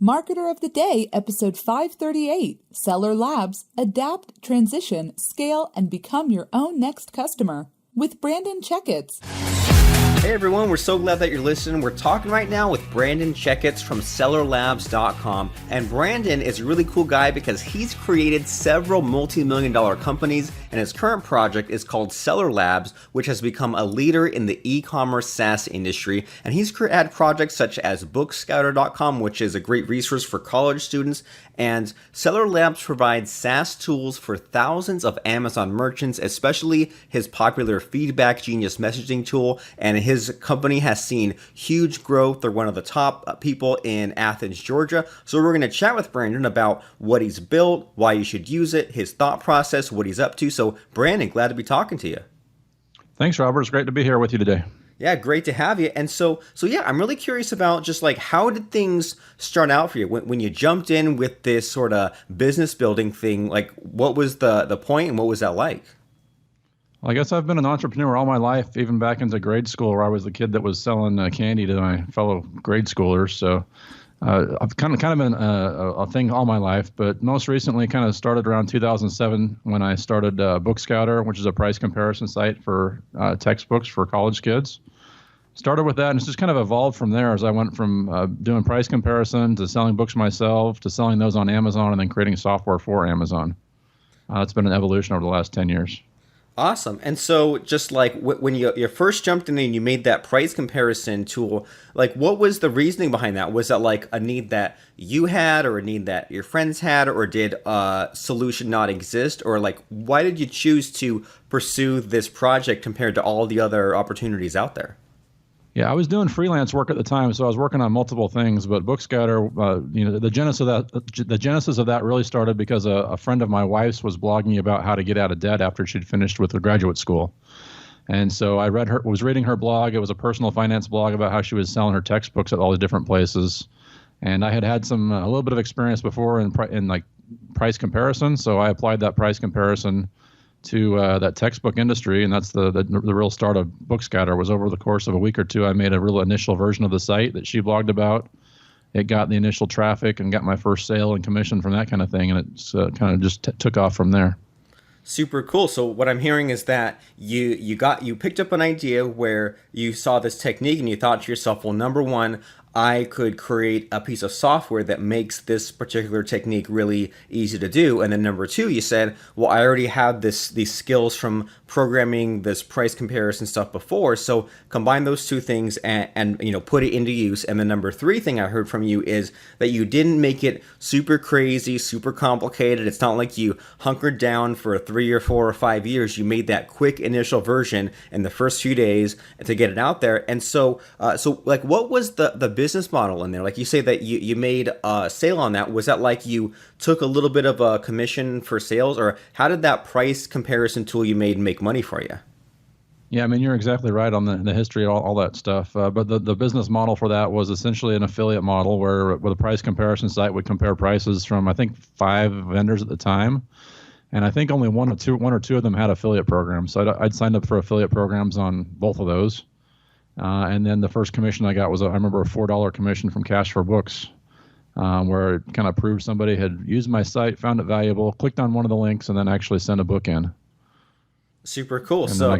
Marketer of the Day, episode 538, Seller Labs, Adapt, Transition, Scale, and Become Your Own Next Customer, with Brandon Checketts. Hey everyone, we're so glad that you're listening. We're talking right now with Brandon Checketts from sellerlabs.com. And Brandon is a really cool guy because he's created several multi-million-dollar companies, and his current project is called Seller Labs, which has become a leader in the e-commerce SaaS industry. And he's had projects such as bookscouter.com, which is a great resource for college students. And Seller Labs provides SaaS tools for thousands of Amazon merchants, especially his popular Feedback Genius messaging tool. And his company has seen huge growth. They're one of the top people in Athens, Georgia. So we're going to chat with Brandon about what he's built, why you should use it, his thought process, what he's up to. So Brandon, glad to be talking to you. Thanks, Robert. It's great to be here with you today. Yeah, great to have you. And so yeah, I'm really curious about just like, how did things start out for you when you jumped in with this sort of business building thing? Like, what was the point and what was that like? Well, I guess I've been an entrepreneur all my life, even back into grade school, where I was the kid that was selling candy to my fellow grade schoolers. So I've kind of been a thing all my life, but most recently kind of started around 2007 when I started Bookscouter, which is a price comparison site for textbooks for college kids. Started with that, and it's just kind of evolved from there as I went from doing price comparison to selling books myself to selling those on Amazon and then creating software for Amazon. It's been an evolution over the last 10 years. Awesome. And so just like when you first jumped in and you made that price comparison tool, like what was the reasoning behind that? Was that like a need that you had or a need that your friends had, or did a solution not exist? Or like, why did you choose to pursue this project compared to all the other opportunities out there? Yeah, I was doing freelance work at the time, so I was working on multiple things. But Bookscouter, the genesis of that really started because a friend of my wife's was blogging about how to get out of debt after she'd finished with her graduate school, and so I was reading her blog. It was a personal finance blog about how she was selling her textbooks at all the different places, and I had a little bit of experience before in like price comparison, so I applied that price comparison to that textbook industry, and that's the real start of Bookscouter. Was over the course of a week or two, I made a real initial version of the site that she blogged about. It got the initial traffic and got my first sale and commission from that kind of thing, and it's kind of just took off from there. Super cool. So what I'm hearing is that you picked up an idea where you saw this technique and you thought to yourself, well, number one, I could create a piece of software that makes this particular technique really easy to do. And then number two, you said, well, I already have these skills from programming this price comparison stuff before. So combine those two things and put it into use. And the number three thing I heard from you is that you didn't make it super crazy, super complicated. It's not like you hunkered down for 3 or 4 or 5 years. You made that quick initial version in the first few days to get it out there. And so like, what was the business model in there? Like you say that you made a sale on that. Was that like you took a little bit of a commission for sales, or how did that price comparison tool you made make money for you? Yeah, I mean, you're exactly right on the history of all that stuff. But the business model for that was essentially an affiliate model where a price comparison site would compare prices from, I think, 5 vendors at the time. And I think only one or two of them had affiliate programs. So I'd signed up for affiliate programs on both of those. And then the first commission I got was, I remember, a $4 commission from Cash for Books, where it kind of proved somebody had used my site, found it valuable, clicked on one of the links, and then actually sent a book in. Super cool. And so then I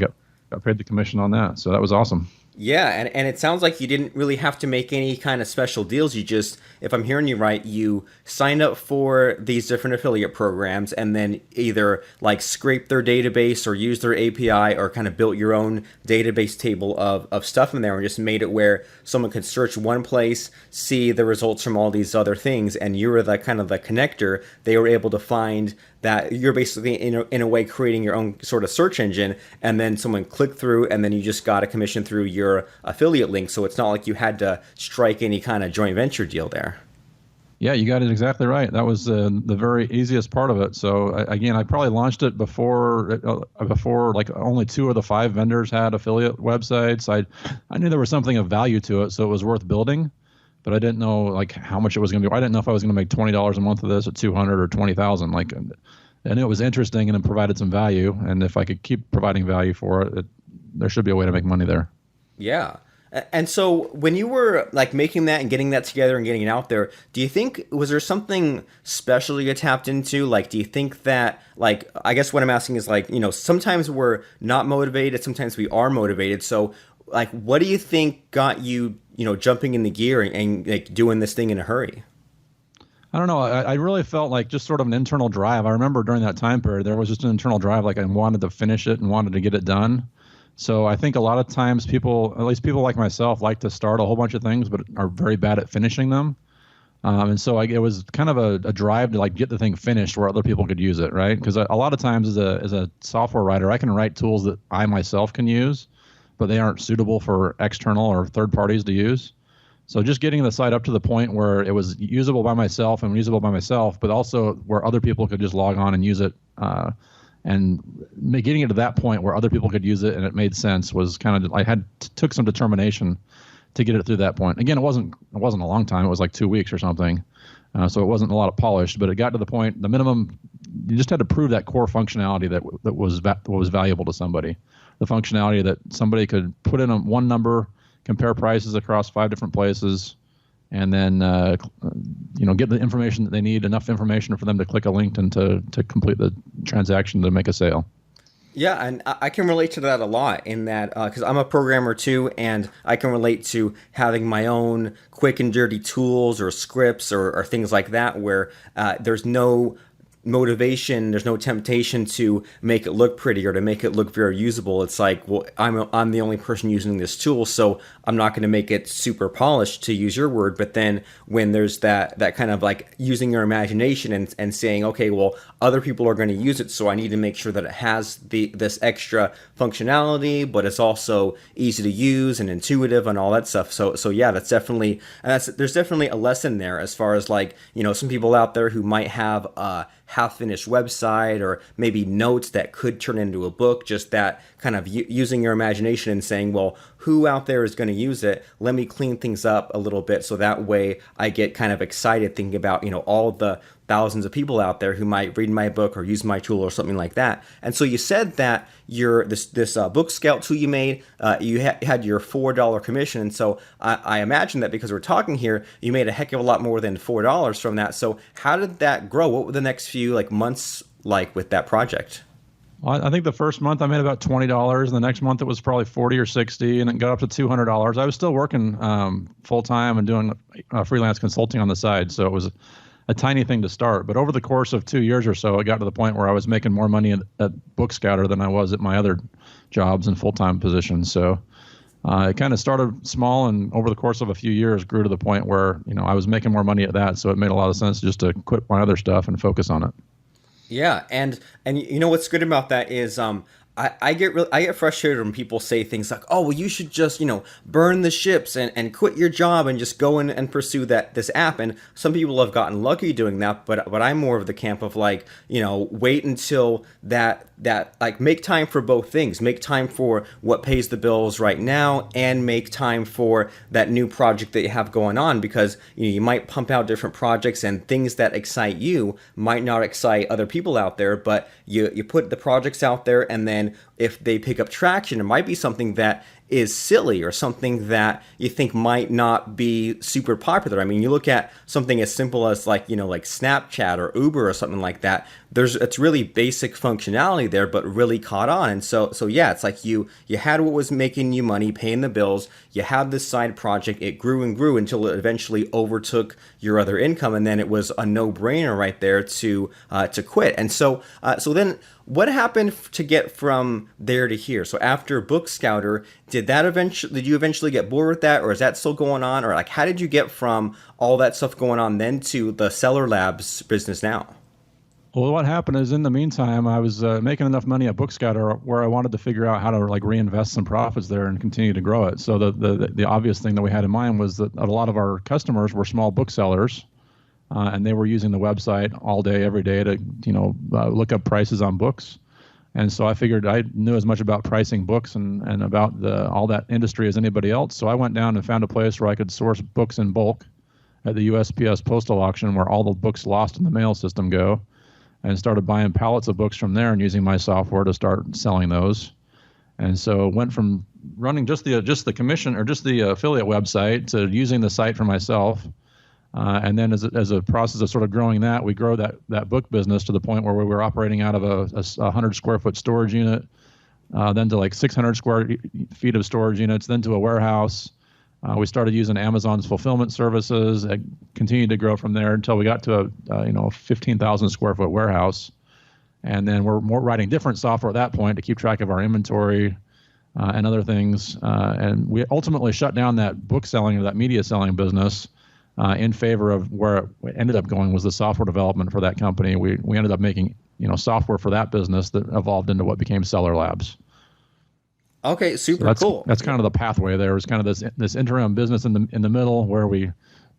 got paid the commission on that. So that was awesome. Yeah, and it sounds like you didn't really have to make any kind of special deals. You just, if I'm hearing you right, you signed up for these different affiliate programs and then either like scraped their database or used their API or kind of built your own database table of stuff in there and just made it where someone could search one place, see the results from all these other things, and you were the kind of the connector. They were able to find that you're basically in a way creating your own sort of search engine, and then someone clicked through and then you just got a commission through your affiliate link. So it's not like you had to strike any kind of joint venture deal there. Yeah, you got it exactly right. That was the very easiest part of it. So again, I probably launched it before like only 2 of the 5 vendors had affiliate websites. I knew there was something of value to it, so it was worth building. But I didn't know like how much it was going to be. I didn't know if I was going to make $20 a month of this at 200 or 20,000. Like, and it was interesting and it provided some value. And if I could keep providing value for it, there should be a way to make money there. Yeah. And so when you were like making that and getting that together and getting it out there, do you think was there something special you tapped into? Like, do you think that like I guess what I'm asking is like, sometimes we're not motivated, sometimes we are motivated. So like what do you think got you, jumping in the gear and like doing this thing in a hurry? I don't know. I really felt like just sort of an internal drive. I remember during that time period, there was just an internal drive, like I wanted to finish it and wanted to get it done. So I think a lot of times people, at least people like myself, like to start a whole bunch of things, but are very bad at finishing them. And so it was kind of a drive to like get the thing finished where other people could use it, right? Because a lot of times as a software writer, I can write tools that I myself can use, but they aren't suitable for external or third parties to use. So just getting the site up to the point where it was usable by myself and usable by myself, but also where other people could just log on and use it, and getting it to that point where other people could use it and it made sense was kind of, took some determination to get it through that point. Again, it wasn't a long time. It was like 2 weeks or something. So it wasn't a lot of polished, but it got to the point, the minimum, you just had to prove that core functionality that was valuable to somebody. The functionality that somebody could put in one number, compare prices across 5 different places, and then get the information that they need, enough information for them to click a link and to complete the transaction to make a sale. Yeah, and I can relate to that a lot in that because I'm a programmer too, and I can relate to having my own quick and dirty tools or scripts or things like that where there's no motivation, there's no temptation to make it look pretty or to make it look very usable. It's like, well, I'm the only person using this tool, so I'm not going to make it super polished, to use your word. But then when there's that kind of like using your imagination and saying, okay, well, other people are going to use it, so I need to make sure that it has this extra functionality, but it's also easy to use and intuitive and all that stuff. So yeah, there's definitely a lesson there as far as like, some people out there who might have half-finished website or maybe notes that could turn into a book, just that kind of using your imagination and saying, well, who out there is going to use it? Let me clean things up a little bit so that way I get kind of excited thinking about, all the thousands of people out there who might read my book or use my tool or something like that. And so you said that this Book Scout tool you made, you had your $4 commission. And so I imagine that because we're talking here, you made a heck of a lot more than $4 from that. So how did that grow? What were the next few months like with that project? Well, I think the first month I made about $20, and the next month it was probably $40 or $60, and it got up to $200. I was still working full time and doing freelance consulting on the side, so it was a tiny thing to start. But over the course of 2 years or so, it got to the point where I was making more money at Book Scouter than I was at my other jobs and full-time positions. So it kind of started small, and over the course of a few years grew to the point where I was making more money at that. So it made a lot of sense just to quit my other stuff and focus on it. Yeah, and what's good about that is I get frustrated when people say things like, oh, well, you should just, burn the ships and quit your job and just go in and pursue this app. And some people have gotten lucky doing that, but I'm more of the camp of wait until that make time for both things. Make time for what pays the bills right now and make time for that new project that you have going on, because you might pump out different projects and things that excite you might not excite other people out there, but you put the projects out there, and then if they pick up traction, it might be something that is silly or something that you think might not be super popular. I mean, you look at something as simple as like Snapchat or Uber or something like that. It's really basic functionality there, but really caught on. And so yeah, it's like you had what was making you money, paying the bills. You had this side project. It grew and grew until it eventually overtook your other income, and then it was a no-brainer right there to quit. And so then what happened to get from there to here? So after Book Scouter, did you eventually get bored with that, or is that still going on? Or how did you get from all that stuff going on then to the Seller Labs business now? Well, what happened is in the meantime, I was making enough money at Book Scouter where I wanted to figure out how to reinvest some profits there and continue to grow it. So the obvious thing that we had in mind was that a lot of our customers were small booksellers, and they were using the website all day, every day to look up prices on books. And so I figured I knew as much about pricing books and about all that industry as anybody else. So I went down and found a place where I could source books in bulk at the USPS postal auction, where all the books lost in the mail system go, and started buying pallets of books from there and using my software to start selling those. And so went from running just the commission or just the affiliate website to using the site for myself. And then as a process of sort of growing that, we grow that book business to the point where we were operating out of a 100 square foot storage unit, then to like 600 square feet of storage units, then to a warehouse. We started using Amazon's fulfillment services and continued to grow from there until we got to a 15,000 square foot warehouse. And then we're writing different software at that point to keep track of our inventory and other things. And we ultimately shut down that book selling or that media selling business in favor of where it ended up going was the software development for that company. We ended up making software for that business that evolved into what became Seller Labs. Okay, super cool. That's kind of the pathway. There was kind of this interim business in the middle where we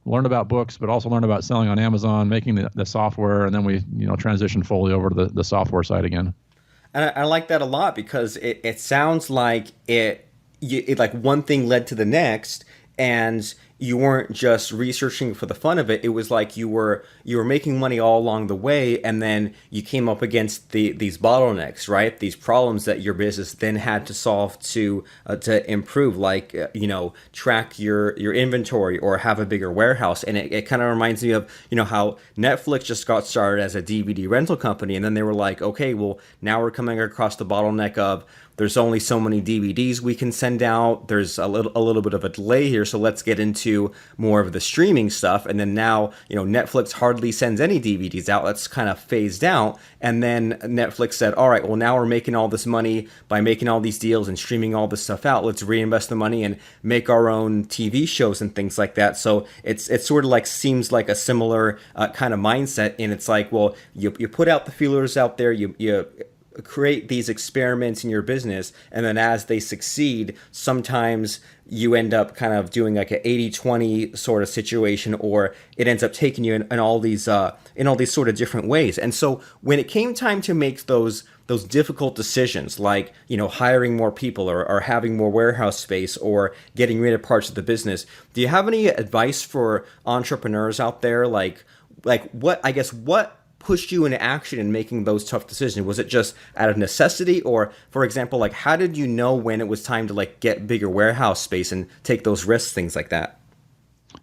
learned about books, but also learned about selling on Amazon, making the software, and then we transitioned fully over to the software side again. And I like that a lot because it sounds like it like one thing led to the next, and you weren't just researching for the fun of it. It was like you were making money all along the way, and then you came up against these bottlenecks, right? These problems that your business then had to solve to improve, like track your inventory or have a bigger warehouse. And it kind of reminds me of how Netflix just got started as a DVD rental company, and then they were like, okay, well now we're coming across the bottleneck of there's only so many DVDs we can send out. There's a little bit of a delay here, so let's get into more of the streaming stuff. And then now, Netflix hardly sends any DVDs out. That's kind of phased out. And then Netflix said, all right, well, now we're making all this money by making all these deals and streaming all this stuff out. Let's reinvest the money and make our own TV shows and things like that. So it's sort of like seems like a similar kind of mindset. And it's like, well, you put out the feelers out there, you create these experiments in your business, and then as they succeed, sometimes you end up kind of doing like an 80-20 sort of situation, or it ends up taking you in all these sort of different ways. And so when it came time to make those difficult decisions, like hiring more people or having more warehouse space or getting rid of parts of the business, do you have any advice for entrepreneurs out there? Like what pushed you into action in making those tough decisions? Was it just out of necessity? Or, for example, like how did you know when it was time to like get bigger warehouse space and take those risks, things like that?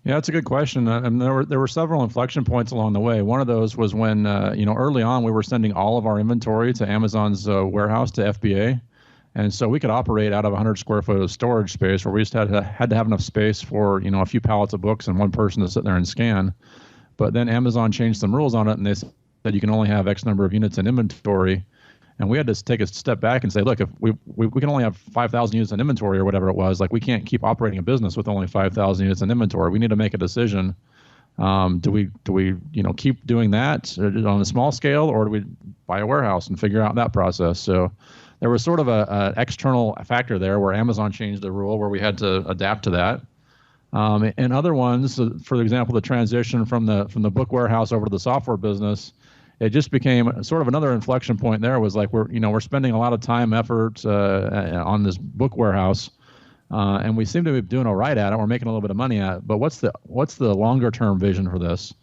Yeah, that's a good question. And there were several inflection points along the way. One of those was when, early on we were sending all of our inventory to Amazon's warehouse to FBA. And so we could operate out of 100 square foot of storage space where we just had to have enough space for, a few pallets of books and one person to sit there and scan. But then Amazon changed some rules on it, and they said that you can only have X number of units in inventory. And we had to take a step back and say, look, if we can only have 5,000 units in inventory or whatever it was, like we can't keep operating a business with only 5,000 units in inventory. We need to make a decision. Do we keep doing that on a small scale, or do we buy a warehouse and figure out that process? So there was sort of an external factor there where Amazon changed the rule where we had to adapt to that. And other ones, for example, the transition from the book warehouse over to the software business, it just became sort of another inflection point. There was like we're spending a lot of time, effort on this book warehouse, and we seem to be doing all right at it. We're making a little bit of money at it, but what's the longer term vision for this?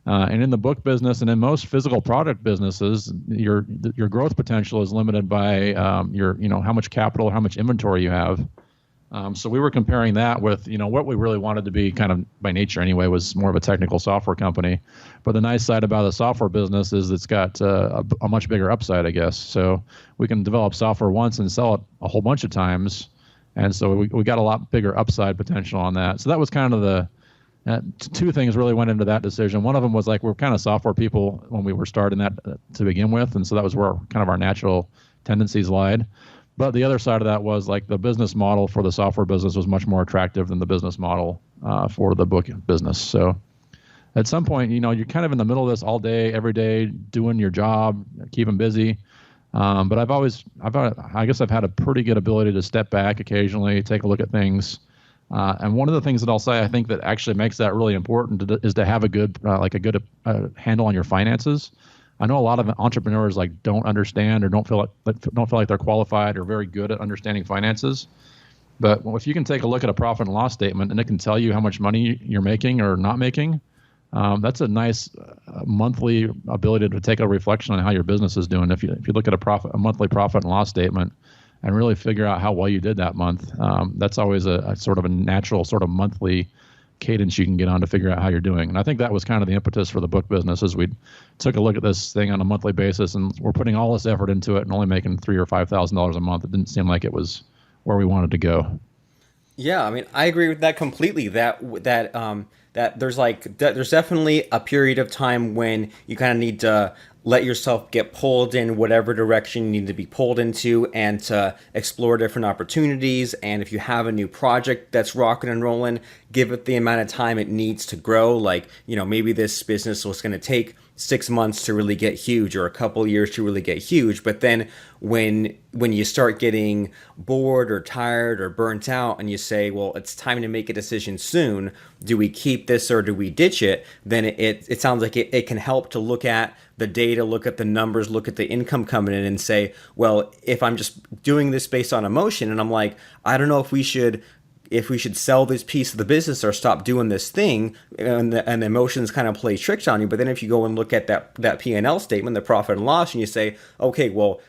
And in the book business and in most physical product businesses, your growth potential is limited by your how much capital, how much inventory you have. So we were comparing that with, what we really wanted to be kind of by nature anyway was more of a technical software company. But the nice side about the software business is it's got a much bigger upside, I guess. So we can develop software once and sell it a whole bunch of times. And so we got a lot bigger upside potential on that. So that was kind of two things really went into that decision. One of them was like we're kind of software people when we were starting that to begin with. And so that was where kind of our natural tendencies lied. But the other side of that was like the business model for the software business was much more attractive than the business model for the book business. So at some point, you're kind of in the middle of this all day, every day, doing your job, keeping busy. But I guess I've had a pretty good ability to step back occasionally, take a look at things. And one of the things that I'll say, I think that actually makes that really important is to have a good handle on your finances. I know a lot of entrepreneurs don't understand or don't feel like they're qualified or very good at understanding finances. But if you can take a look at a profit and loss statement and it can tell you how much money you're making or not making, that's a nice monthly ability to take a reflection on how your business is doing. If you look at a monthly profit and loss statement, and really figure out how well you did that month. That's always a sort of a natural sort of monthly cadence you can get on to figure out how you're doing. And I think that was kind of the impetus for the book business, is we took a look at this thing on a monthly basis, and we're putting all this effort into it and only making $3,000 or $5,000 a month. It didn't seem like it was where we wanted to go. Yeah, I mean, I agree with that completely. That there's definitely a period of time when you kind of need to let yourself get pulled in whatever direction you need to be pulled into, and to explore different opportunities. And if you have a new project that's rocking and rolling, give it the amount of time it needs to grow. Like, maybe this business was going to take 6 months to really get huge, or a couple years to really get huge. But then when you start getting bored or tired or burnt out, and you say, well, it's time to make a decision soon, do we keep this or do we ditch it? Then it sounds like it can help to look at the data, look at the numbers, look at the income coming in, and say, well, if I'm just doing this based on emotion, and I'm like, I don't know if we should sell this piece of the business or stop doing this thing, and the emotions kind of play tricks on you. But then if you go and look at that P&L statement, the profit and loss, and you say, okay, well,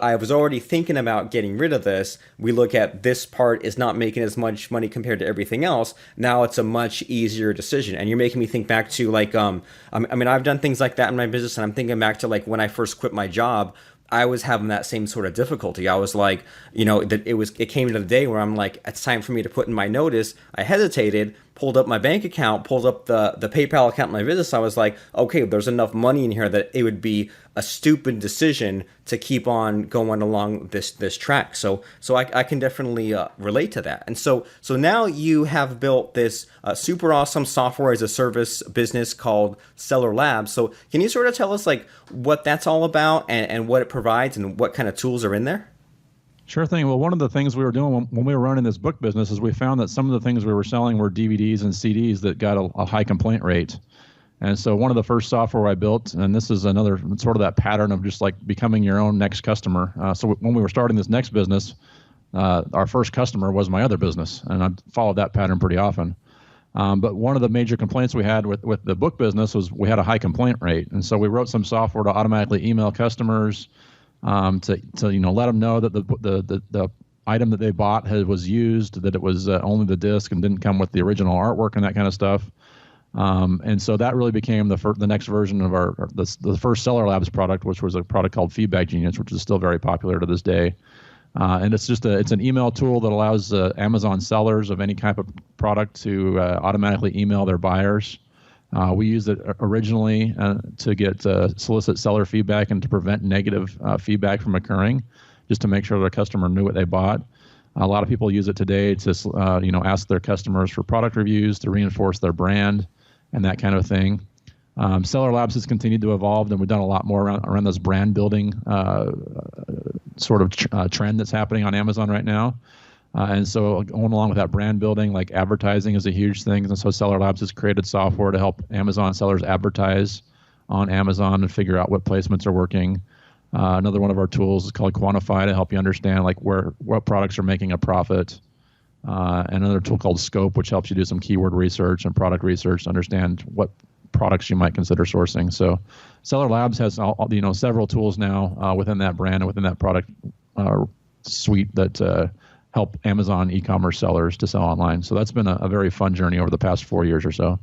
I was already thinking about getting rid of this. We look at this part is not making as much money compared to everything else. Now it's a much easier decision. And you're making me think back to I've done things like that in my business, and I'm thinking back to when I first quit my job. I was having that same sort of difficulty. I was like, it came to the day where I'm like, it's time for me to put in my notice. I hesitated, pulled up my bank account, pulled up the PayPal account in my business. I was like, okay, there's enough money in here that it would be a stupid decision to keep on going along this track. So I can definitely relate to that. And so now you have built this super awesome software as a service business called Stellar Labs. So can you sort of tell us what that's all about, and what it provides, and what kind of tools are in there? Sure thing. Well, one of the things we were doing when we were running this book business is we found that some of the things we were selling were DVDs and CDs that got a high complaint rate. And so one of the first software I built, and this is another sort of that pattern of just becoming your own next customer. So when we were starting this next business, our first customer was my other business, and I followed that pattern pretty often. But one of the major complaints we had with the book business was we had a high complaint rate. And so we wrote some software to automatically email customers, to let them know that the item that they bought was used, that it was only the disc and didn't come with the original artwork and that kind of stuff. And so that really became the next version of the first Stellar Labs product, which was a product called Feedback Genius, which is still very popular to this day. And it's an email tool that allows Amazon sellers of any type of product to automatically email their buyers. We used it originally to solicit seller feedback and to prevent negative feedback from occurring, just to make sure their customer knew what they bought. A lot of people use it today to ask their customers for product reviews, to reinforce their brand and that kind of thing. Stellar Labs has continued to evolve, and we've done a lot more around this brand building sort of trend that's happening on Amazon right now. And so going along with that brand building, advertising is a huge thing. And so Stellar Labs has created software to help Amazon sellers advertise on Amazon and figure out what placements are working. Another one of our tools is called Quantify, to help you understand what products are making a profit. And another tool called Scope, which helps you do some keyword research and product research to understand what products you might consider sourcing. So Stellar Labs has several tools now within that brand and within that product suite that help Amazon e-commerce sellers to sell online. So that's been a very fun journey over the past 4 years or so.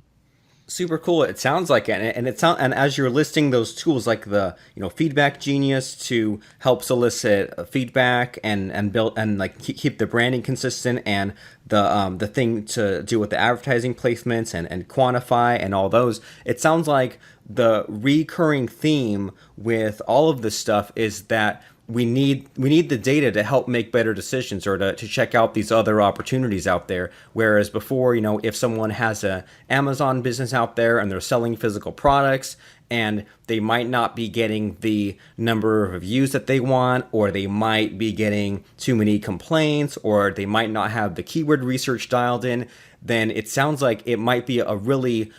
Super cool. It sounds like it, and as you're listing those tools, like the Feedback Genius to help solicit feedback and build and keep the branding consistent, and the thing to do with the advertising placements and Quantify and all those. It sounds like the recurring theme with all of this stuff is that we need the data to help make better decisions, or to check out these other opportunities out there. Whereas before, if someone has a Amazon business out there and they're selling physical products, and they might not be getting the number of views that they want, or they might be getting too many complaints, or they might not have the keyword research dialed in, then it sounds like it might be a really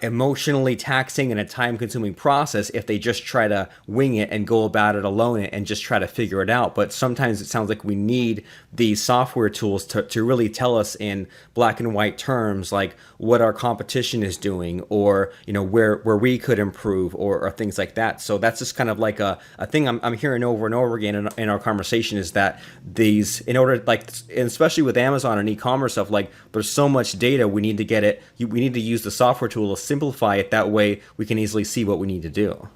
emotionally taxing and a time-consuming process if they just try to wing it and go about it alone and just try to figure it out. But sometimes it sounds like we need these software tools to really tell us in black and white terms, like what our competition is doing, or where we could improve, or things like that. So that's just kind of like a thing I'm hearing over and over again in our conversation, is that these, in order, like, and especially with Amazon and e-commerce stuff, like there's so much data, we need to use the software tool to simplify it. That way we can easily see what we need to do.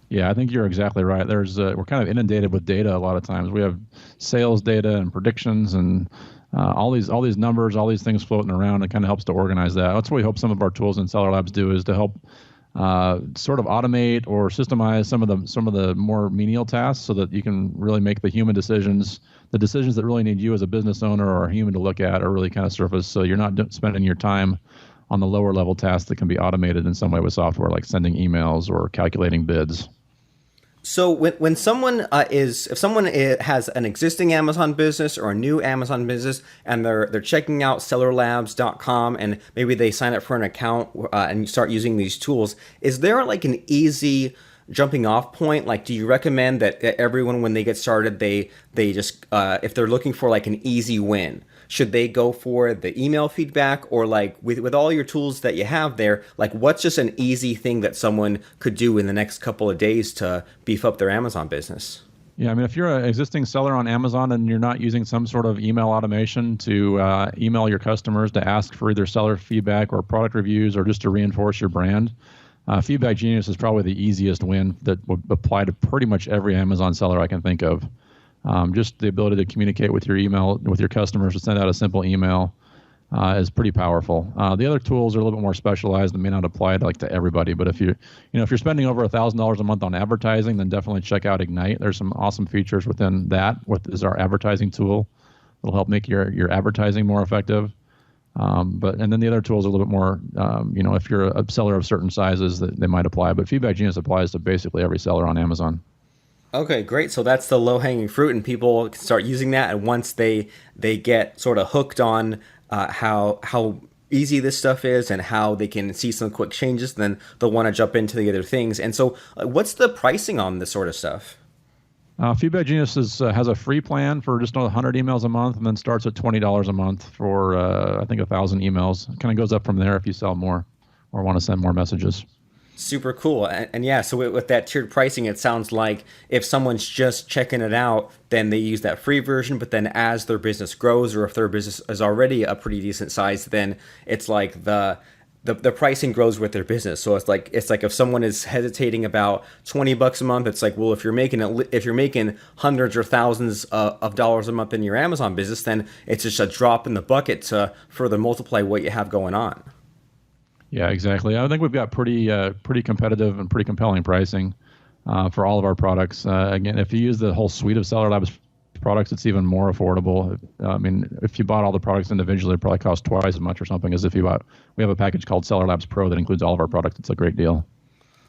Yeah, I think you're exactly right. We're kind of inundated with data a lot of times. We have sales data and predictions and all these numbers, all these things floating around. It kind of helps to organize that. That's what we hope some of our tools in Seller Labs do, is to help sort of automate or systemize some of the more menial tasks, so that you can really make the human decisions, the decisions that really need you as a business owner or a human to look at, are really kind of surface. So you're not spending your time on the lower level tasks that can be automated in some way with software, like sending emails or calculating bids. So when someone if someone has an existing Amazon business or a new Amazon business, and they're checking out sellerlabs.com, and maybe they sign up for an account and start using these tools, is there like an easy jumping off point? Like, do you recommend that everyone, when they get started, they just if they're looking for like an easy win, should they go for the email feedback, or like with all your tools that you have there, like what's just an easy thing that someone could do in the next couple of days to beef up their Amazon business? Yeah, I mean, if you're an existing seller on Amazon and you're not using some sort of email automation to email your customers to ask for either seller feedback or product reviews, or just to reinforce your brand, Feedback Genius is probably the easiest win that would apply to pretty much every Amazon seller I can think of. Just the ability to communicate with your email, with your customers, to send out a simple email is pretty powerful. The other tools are a little bit more specialized and may not apply to everybody. But if you're spending over $1,000 a month on advertising, then definitely check out Ignite. There's some awesome features within that. Is our advertising tool that'll help make your advertising more effective. And then the other tools are a little bit more, if you're a seller of certain sizes, that they might apply. But Feedback Genius applies to basically every seller on Amazon. Okay, great. So that's the low-hanging fruit, and people can start using that. And once they get sort of hooked on how easy this stuff is and how they can see some quick changes, then they'll want to jump into the other things. And so what's the pricing on this sort of stuff? Feedback Genius has a free plan for just 100 emails a month, and then starts at $20 a month for, I think, 1,000 emails. It kind of goes up from there if you sell more or want to send more messages. Super cool. And yeah, so with that tiered pricing, it sounds like if someone's just checking it out, then they use that free version. But then as their business grows, or if their business is already a pretty decent size, then it's like the pricing grows with their business. So it's like if someone is hesitating about $20 a month, it's like, well, if you're making hundreds or thousands of dollars a month in your Amazon business, then it's just a drop in the bucket to further multiply what you have going on. Yeah, exactly. I think we've got pretty competitive and pretty compelling pricing for all of our products. Again, if you use the whole suite of Seller Labs products, it's even more affordable. I mean, if you bought all the products individually, it probably cost twice as much or something as if you bought. We have a package called Seller Labs Pro that includes all of our products. It's a great deal.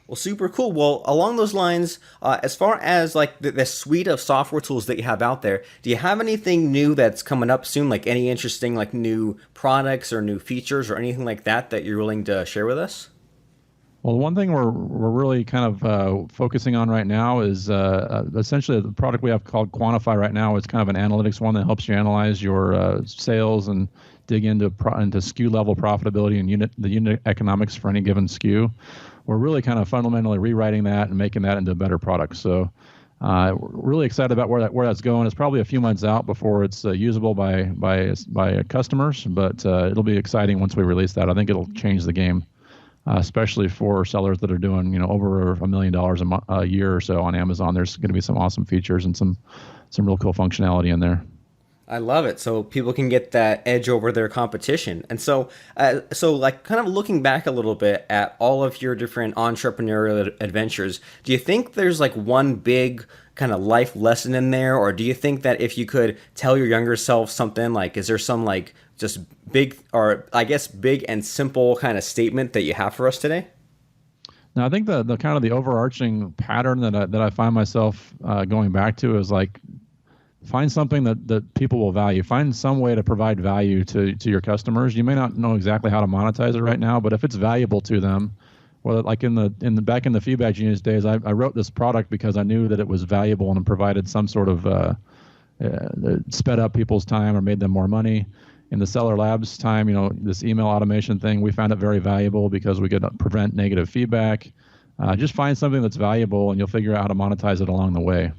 Well, super cool. Well, along those lines, as far as like the suite of software tools that you have out there, do you have anything new that's coming up soon? Like any interesting like new products or new features or anything like that you're willing to share with us? Well, one thing we're really kind of focusing on right now is essentially the product we have called Quantify right now. It's kind of an analytics one that helps you analyze your sales and dig into SKU level profitability and the unit economics for any given SKU. We're really kind of fundamentally rewriting that and making that into a better product. So we're really excited about where that's going. It's probably a few months out before it's usable by customers, but it'll be exciting once we release that. I think it'll change the game, especially for sellers that are doing over $1 million a year or so on Amazon. There's going to be some awesome features and some real cool functionality in there. I love it. So people can get that edge over their competition. And so like kind of looking back a little bit at all of your different entrepreneurial adventures, do you think there's like one big kind of life lesson in there? Or do you think that if you could tell your younger self something, like, is there some like just big, or I guess big and simple kind of statement that you have for us today? Now, I think the kind of the overarching pattern that I find myself going back to is like, find something that people will value. Find some way to provide value to your customers. You may not know exactly how to monetize it right now, but if it's valuable to them, well, like back in the Feedback Genius days, I wrote this product because I knew that it was valuable and provided some sort of sped up people's time or made them more money. In the Seller Labs time, this email automation thing, we found it very valuable because we could prevent negative feedback. Just find something that's valuable, and you'll figure out how to monetize it along the way.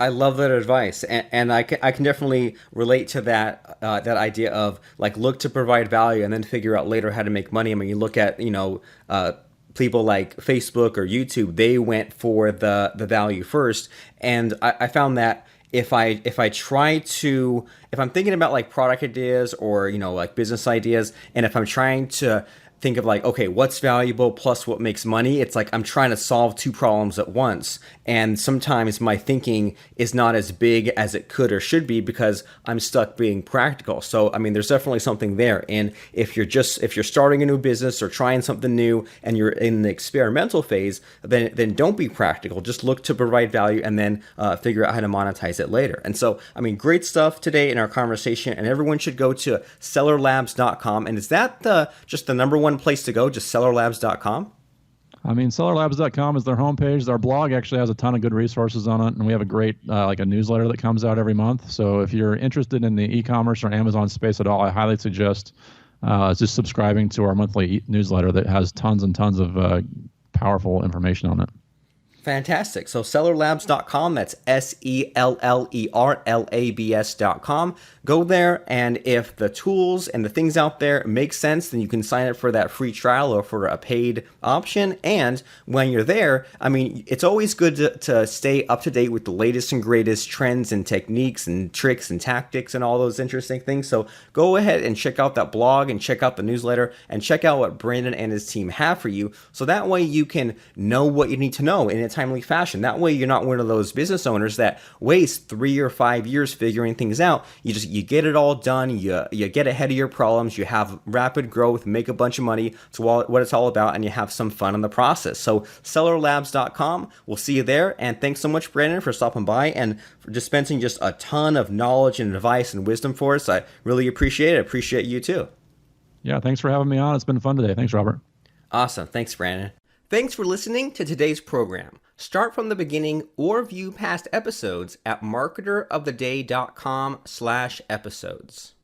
I love that advice, and I can definitely relate to that idea of like look to provide value and then figure out later how to make money. I mean, you look at people like Facebook or YouTube, they went for the value first, and I found that if I'm thinking about like product ideas or like business ideas, and if I'm trying to think of like, okay, what's valuable plus what makes money? It's like I'm trying to solve two problems at once. And sometimes my thinking is not as big as it could or should be because I'm stuck being practical. So, I mean, there's definitely something there. And if you're starting a new business or trying something new and you're in the experimental phase, then don't be practical. Just look to provide value and then figure out how to monetize it later. And so, I mean, great stuff today in our conversation, and everyone should go to sellerlabs.com. And is that just the number one place to go, just sellerlabs.com? I mean, sellerlabs.com is their homepage. Our blog actually has a ton of good resources on it, and we have a great like a newsletter that comes out every month. So if you're interested in the e-commerce or Amazon space at all, I highly suggest just subscribing to our monthly newsletter that has tons and tons of powerful information on it. Fantastic. So sellerlabs.com, that's sellerlabs.com. Go there, and if the tools and the things out there make sense, then you can sign up for that free trial or for a paid option. And when you're there, I mean, it's always good to stay up to date with the latest and greatest trends and techniques and tricks and tactics and all those interesting things. So go ahead and check out that blog and check out the newsletter and check out what Brandon and his team have for you. So that way you can know what you need to know in a timely fashion. That way you're not one of those business owners that waste 3 or 5 years figuring things out. You get it all done. You get ahead of your problems. You have rapid growth, make a bunch of money. It's what it's all about, and you have some fun in the process. So sellerlabs.com. We'll see you there. And thanks so much, Brandon, for stopping by and for dispensing just a ton of knowledge and advice and wisdom for us. I really appreciate it. I appreciate you too. Yeah, thanks for having me on. It's been fun today. Thanks, Robert. Awesome. Thanks, Brandon. Thanks for listening to today's program. Start from the beginning or view past episodes at marketeroftheday.com/episodes.